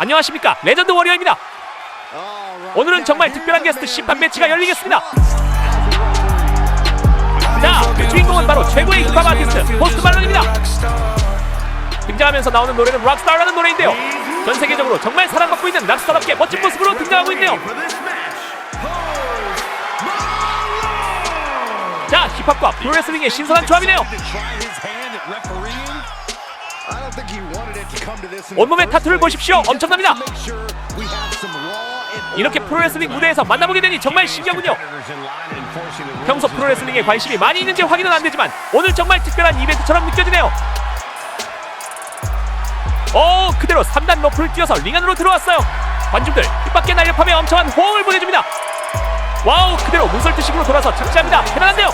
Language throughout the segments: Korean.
안녕하십니까, 레전드 워리어입니다. 오늘은 정말 특별한 게스트 심판 매치가 열리겠습니다. 자, 그 주인공은 바로 최고의 힙합 아티스트 포스트 말론입니다. 등장하면서 나오는 노래는 락스타라는 노래인데요, 전 세계적으로 정말 사랑받고 있는 락스타답게 멋진 모습으로 등장하고 있네요. 자, 힙합과 프로레슬링의 신선한 조합이네요. 온몸의 타투를 보십시오. 엄청납니다. 이렇게 프로레슬링 무대에서 만나보게 되니 정말 신기하군요. 평소 프로레슬링에 관심이 많이 있는지 확인은 안되지만 오늘 정말 특별한 이벤트처럼 느껴지네요. 오, 그대로 3단 로프를 뛰어서 링 안으로 들어왔어요. 관중들 뜻밖의 날렵함에 엄청난 호응을 보내줍니다. 와우, 그대로 문설트식으로 돌아서 착지합니다. 대단한데요.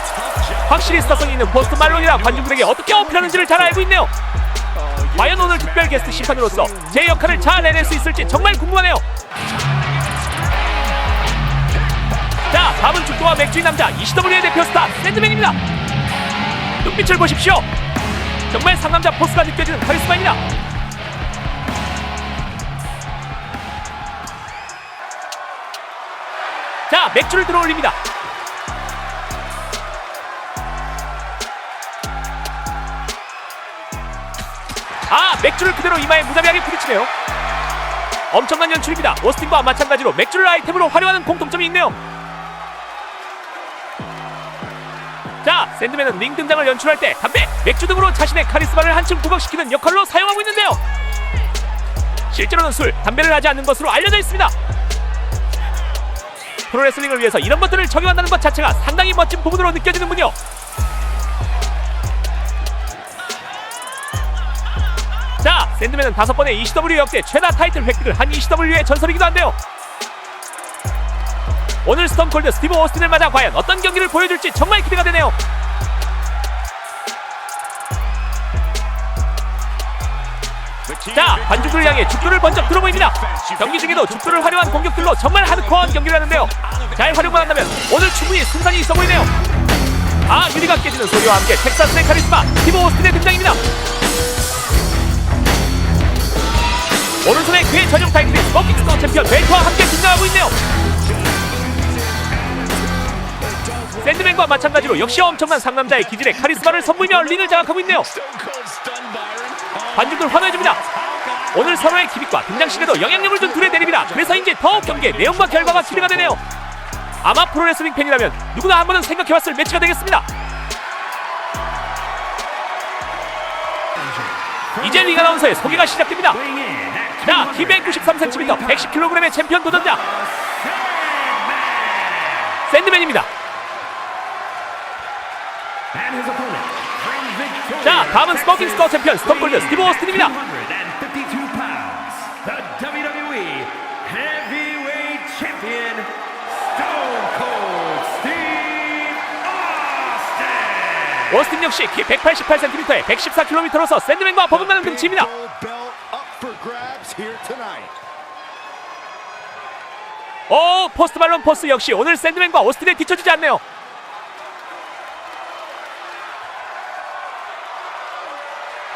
확실히 스타성이 있는 포스트 말론이라 관중들에게 어떻게 어필하는지를 잘 알고 있네요. 과연 오늘 특별 게스트 심판으로서 제 역할을 잘 해낼 수 있을지 정말 궁금하네요. 자, 다음은 죽도와 맥주인 남자 ECW의 대표 스타 샌드맨입니다. 눈빛을 보십시오. 정말 상남자 포스가 느껴지는 카리스마입니다. 자, 맥주를 들어올립니다. 아, 맥주를 그대로 이마에 무자비하게 부딪히네요. 엄청난 연출입니다. 오스틴과 마찬가지로 맥주를 아이템으로 활용하는 공통점이 있네요. 자, 샌드맨은 링 등장을 연출할 때 담배, 맥주 등으로 자신의 카리스마를 한층 부각시키는 역할로 사용하고 있는데요, 실제로는 술, 담배를 하지 않는 것으로 알려져 있습니다. 프로레슬링을 위해서 이런 것들을 적용한다는 것 자체가 상당히 멋진 부분으로 느껴지는군요. 자, 샌드맨은 5번의 ECW 역대 최다 타이틀 획득을 한 ECW의 전설이기도 한데요, 오늘 스톤콜드 스티브 오스틴을 맞아 과연 어떤 경기를 보여줄지 정말 기대가 되네요. 자, 관중들을 향해 죽도를 번쩍 들어 보입니다. 경기 중에도 죽도를 활용한 공격들로 정말 하드코어한 경기를 하는데요, 잘 활용만 한다면 오늘 충분히 승산이 있어 보이네요. 아, 유리가 깨지는 소리와 함께 텍사스의 카리스마 스티브 오스틴의 등장입니다. 오른손에 그의 전용 타이틀인 스모킹 스터 챔피언 벨트와 함께 등장하고 있네요. 샌드맨과 마찬가지로 역시 엄청난 상남자의 기질에 카리스마를 선보이며 링을 장악하고 있네요. 관중들 환호해줍니다. 오늘 서로의 기믹과 등장신에도 영향력을 준 둘의 대립이라 그래서인지 더욱 경기의 내용과 결과가 기대가 되네요. 아마 프로레슬링 팬이라면 누구나 한 번은 생각해봤을 매치가 되겠습니다. 이제 링 아나운서의 소개가 시작됩니다. 자, 키 193cm, 110kg의 챔피언 도전자 샌드맨입니다. 자, 다음은 스모킹 스터 챔피언 스톤콜드 스티브 오스틴입니다. 오스틴 역시 키 188cm에 114kg로서 샌드맨과 버금가는 등치입니다. 오, 포스트 말론 포스 역시 오늘 샌드맨과 오스틴에 뒤처지지 않네요.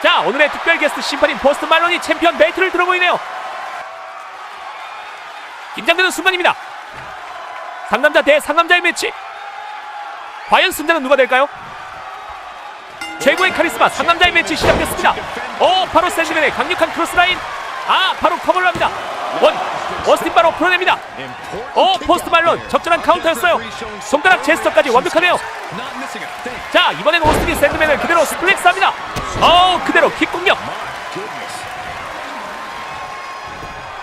자, 오늘의 특별 게스트 심판인 포스트 말론이 챔피언 벨트를 들어보이네요. 긴장되는 순간입니다. 상남자 대 상남자의 매치, 과연 승자는 누가 될까요? 최고의 카리스마 상남자의 매치 시작됐습니다. 오, 바로 샌드맨의 강력한 크로스라인. 아, 바로 커버를 합니다. 오스틴 바로 풀어냅니다. 오, 포스트 말론 적절한 카운터였어요. 손가락 제스처까지 완벽하네요. 자, 이번엔 오스틴이 샌드맨을 그대로 스플렉스합니다. 오, 그대로 킥 공격.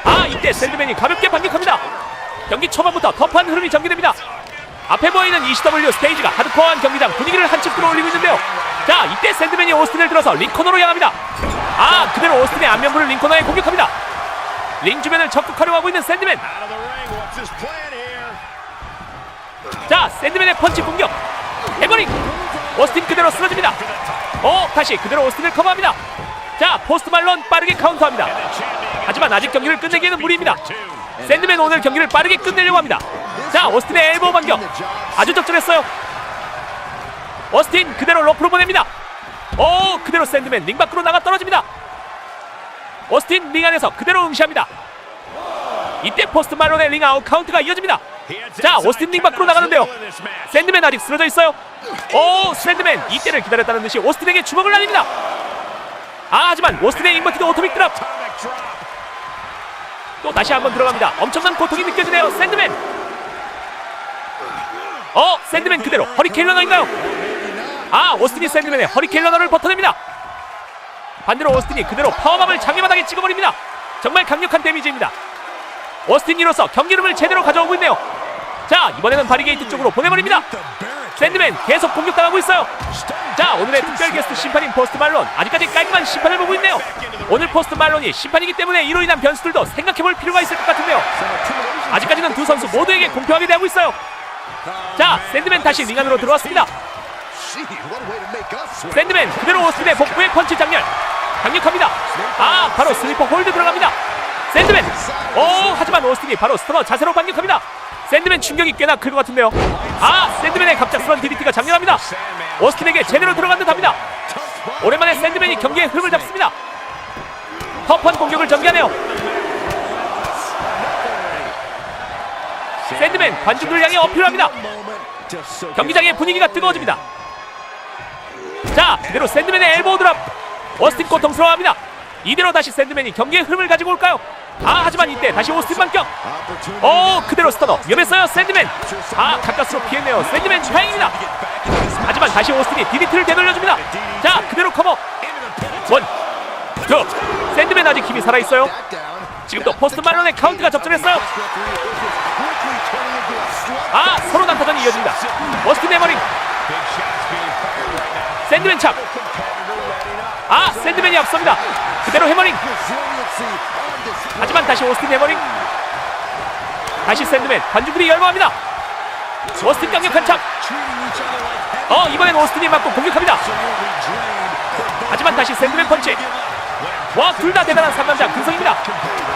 아, 이때 샌드맨이 가볍게 반격합니다. 경기 초반부터 터프한 흐름이 전개됩니다. 앞에 보이는 ECW 스테이지가 하드코어한 경기장 분위기를 한층 끌어올리고 있는데요. 자, 이때 샌드맨이 오스틴을 들어서 링코너로 향합니다. 아, 그대로 오스틴의 안면부를 링코너에 공격합니다. 링 주변을 적극 활용하고 있는 샌드맨. 자, 샌드맨의 펀치 공격, 해버링. 오스틴 그대로 쓰러집니다. 다시 그대로 오스틴을 커버합니다. 자, 포스트 말론 빠르게 카운터합니다. 하지만 아직 경기를 끝내기에는 무리입니다. 샌드맨 오늘 경기를 빠르게 끝내려고 합니다. 자, 오스틴의 엘보우 반격 아주 적절했어요. 오스틴 그대로 로프로 보냅니다. 그대로 샌드맨 링 밖으로 나가 떨어집니다. 오스틴 링 안에서 그대로 응시합니다. 이때 포스트 말론의 링 아웃 카운트가 이어집니다. 자, 오스틴 링 밖으로 나가는데요. 샌드맨 아직 쓰러져 있어요. 오, 샌드맨 이때를 기다렸다는 듯이 오스틴에게 주먹을 날립니다. 하지만 오스틴의 인버티드 오토믹 드랍. 또 다시 한번 들어갑니다. 엄청난 고통이 느껴지네요. 샌드맨. 샌드맨 그대로 허리케인 러너인가요? 오스틴이 샌드맨의 허리케인 러너를 버텨냅니다. 반대로 오스틴이 그대로 파워밤을 장애바닥에 찍어버립니다. 정말 강력한 데미지입니다. 오스틴이로서 경기 흐름을 제대로 가져오고 있네요. 자, 이번에는 바리게이트 쪽으로 보내버립니다. 샌드맨 계속 공격당하고 있어요. 자, 오늘의 특별 게스트 심판인 포스트 말론, 아직까지 깔끔한 심판을 보고 있네요. 오늘 포스트 말론이 심판이기 때문에 이로 인한 변수들도 생각해볼 필요가 있을 것 같은데요. 아직까지는 두 선수 모두에게 공평하게 대하고 있어요. 자, 샌드맨 다시 링 안으로 들어왔습니다. 샌드맨 그대로 오스틴의 복부에 펀치 장렬. 강력합니다. 바로 슬리퍼 홀드 들어갑니다. 샌드맨. 하지만 오스틴이 바로 스터너 자세로 반격합니다. 샌드맨 충격이 꽤나 클 것 같은데요. 샌드맨의 갑작스러운 DDT가 장렬합니다. 오스틴에게 제대로 들어간 듯합니다. 오랜만에 샌드맨이 경기의 흐름을 잡습니다. 터프한 공격을 전개하네요. 샌드맨 관중들을 향해 어필합니다. 경기장의 분위기가 뜨거워집니다. 자, 그대로 샌드맨의 엘보우 드랍. 오스틴 고통스러워합니다. 이대로 다시 샌드맨이 경기의 흐름을 가지고 올까요? 하지만 이때 다시 오스틴 반격. 그대로 스터너. 위험했어요 샌드맨. 가까스로 피했네요. 샌드맨 다행입니다. 하지만 다시 오스틴이 DDT를 되돌려줍니다. 자, 그대로 커버. 원, 투. 샌드맨 아직 힘이 살아있어요. 지금도 포스트 말론의 카운트가 접전했어요. 서로 난타전이 이어집니다. 오스틴 해머링. 샌드맨 찹. 샌드맨이 앞섭니다. 그대로 해머링. 하지만 다시 오스틴 해머링. 다시 샌드맨. 관중들이 열광합니다. 오스틴 강력한 찹. 이번엔 오스틴이 맞고 공격합니다. 하지만 다시 샌드맨 펀치. 둘 다 대단한 상남자 근성입니다.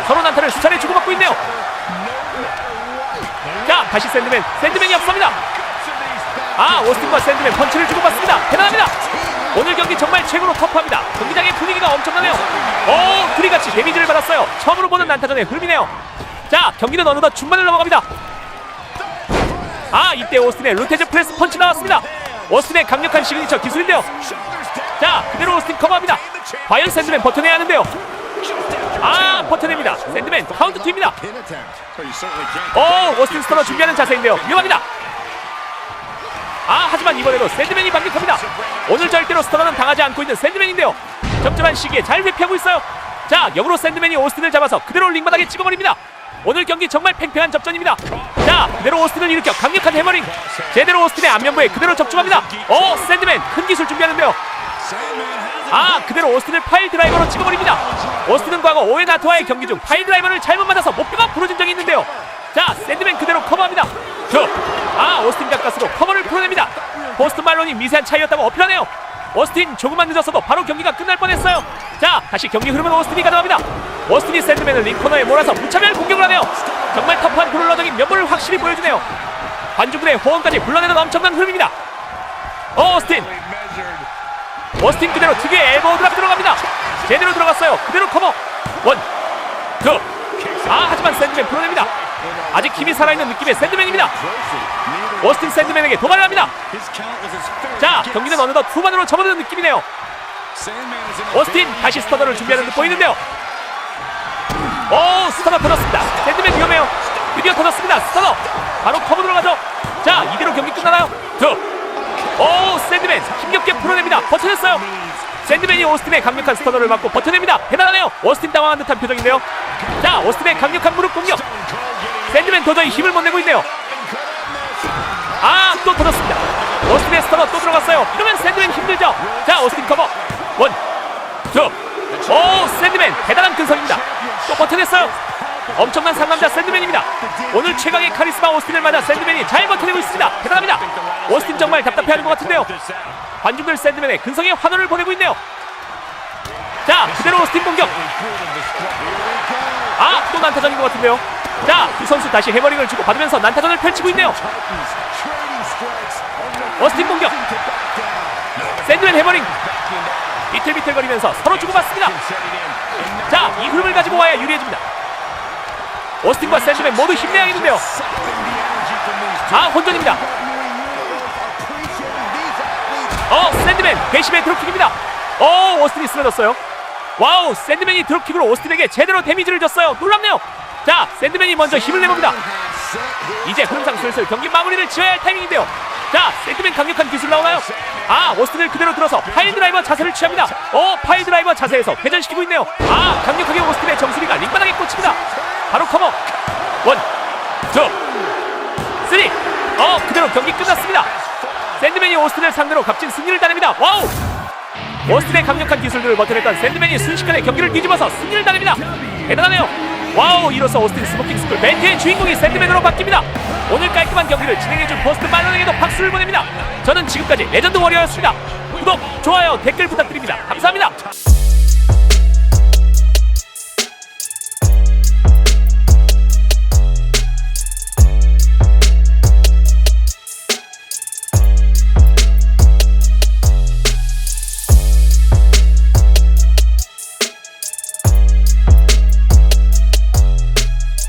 서로 난타를 수차례 주고받고 있네요. 자, 다시 샌드맨이 앞섭니다. 오스틴과 샌드맨 펀치를 주고받습니다. 대단합니다. 오늘 경기 정말 최고로 터프합니다. 경기장의 분위기가 엄청나네요. 둘이 같이 데미지를 받았어요. 처음으로 보는 난타전의 흐름이네요. 자, 경기는 어느덧 중반을 넘어갑니다. 이때 오스틴의 루테즈 프레스 펀치 나왔습니다. 오스틴의 강력한 시그니처 기술인데요. 자, 그대로 오스틴 커버합니다. 과연 샌드맨 버텨내야 하는데요. 버텨냅니다. 샌드맨 카운트 2입니다. 오스틴 스터너 준비하는 자세인데요. 위험합니다. 하지만 이번에도 샌드맨이 반격합니다. 오늘 절대로 스터너는 당하지 않고 있는 샌드맨인데요. 적절한 시기에 잘 회피하고 있어요. 자, 역으로 샌드맨이 오스틴을 잡아서 그대로 링바닥에 찍어버립니다. 오늘 경기 정말 팽팽한 접전입니다. 자, 그대로 오스틴을 일으켜 강력한 해머링. 제대로 오스틴의 안면부에 그대로 적중합니다. 샌드맨 큰 기술 준비하는데요. 그대로 오스틴을 파일 드라이버로 찍어버립니다. 오스틴은 과거 오웬 하트와의 경기 중 파일 드라이버를 잘못 맞아서 목뼈가 부러진 적이 있는데요. 자, 샌드맨 그대로 커버합니다. 오스틴 가까스로 커버를 풀어냅니다. 포스트 말론이 미세한 차이였다고 어필하네요. 오스틴 조금만 늦었어도 바로 경기가 끝날 뻔했어요. 자, 다시 경기 흐름은 오스틴이 가져갑니다. 오스틴이 샌드맨을 링코너에 몰아서 무차별 공격을 하네요. 정말 터프한 브롤러적인 면모를 확실히 보여주네요. 관중들의 호응까지 불러내는 엄청난 흐름입니다. 오스틴 그대로 특유의 엘보우 드랍 들어갑니다. 제대로 들어갔어요. 그대로 커버. 원, 투. 하지만 샌드맨 풀어냅니다. 아직 힘이 살아있는 느낌의 샌드맨입니다. 오스틴 샌드맨에게 도발을 합니다. 자, 경기는 어느덧 후반으로 접어드는 느낌이네요. 오스틴 다시 스터너를 준비하는 듯 보이는데요. 스터너 터졌습니다. 샌드맨 위험해요. 드디어 터졌습니다. 스터너 바로 커버 들어가죠. 자, 이대로 경기 끝나나요? 샌드맨 힘겹게 풀어냅니다. 버텨냈어요. 샌드맨이 오스틴의 강력한 스터너를 맞고 버텨냅니다. 대단하네요. 오스틴 당황한 듯한 표정인데요. 자, 오스틴의 강력한 무릎 공격. 샌드맨 도저히 힘을 못 내고 있네요. 또 터졌습니다. 오스틴의 스터너 또 들어갔어요. 이러면 샌드맨 힘들죠. 자, 오스틴 커버. 원, 투. 샌드맨 대단한 근성입니다. 또 버텨냈어요. 엄청난 상남자 샌드맨입니다. 오늘 최강의 카리스마 오스틴을 맞아 샌드맨이 잘 버텨내고 있습니다. 대단합니다. 오스틴 정말 답답해하는 것 같은데요. 관중들 샌드맨의 근성의 환호를 보내고 있네요. 자, 그대로 오스틴 공격. 또 난타전인 것 같은데요. 자, 두 선수 다시 해머링을 주고 받으면서 난타전을 펼치고 있네요. 오스틴 공격. 샌드맨 해머링. 비틀비틀거리면서 서로 주고받습니다. 자, 이 흐름을 가지고 와야 유리해집니다. 오스틴과 샌드맨 모두 힘내야겠는데요. 혼전입니다. 샌드맨 배심의 드롭킥입니다. 오스틴이 쓰러졌어요. 와우, 샌드맨이 드롭킥으로 오스틴에게 제대로 데미지를 줬어요. 놀랍네요. 자, 샌드맨이 먼저 힘을 내봅니다. 이제 흐름상 슬슬 경기 마무리를 지어야 할 타이밍인데요. 자, 샌드맨 강력한 기술 나오나요? 오스틴을 그대로 들어서 파일드라이버 자세를 취합니다. 파일드라이버 자세에서 회전시키고 있네요. 강력하게 오스틴의 정수리가 링바닥에 꽂힙니다. 바로 커버. 1, 2, 3. 그대로 경기 끝났습니다. 샌드맨이 오스틴을 상대로 값진 승리를 따냅니다. 와우! 오스틴의 강력한 기술들을 버텨냈던 샌드맨이 순식간에 경기를 뒤집어서 승리를 따냅니다. 대단하네요. 와우, 이로써 오스틴 스모킹 스쿨 멘트의 주인공이 샌드맨으로 바뀝니다. 오늘 깔끔한 경기를 진행해준 포스트 말론에게도 박수를 보냅니다. 저는 지금까지 레전드 워리어였습니다. 구독, 좋아요, 댓글 부탁드립니다. 감사합니다.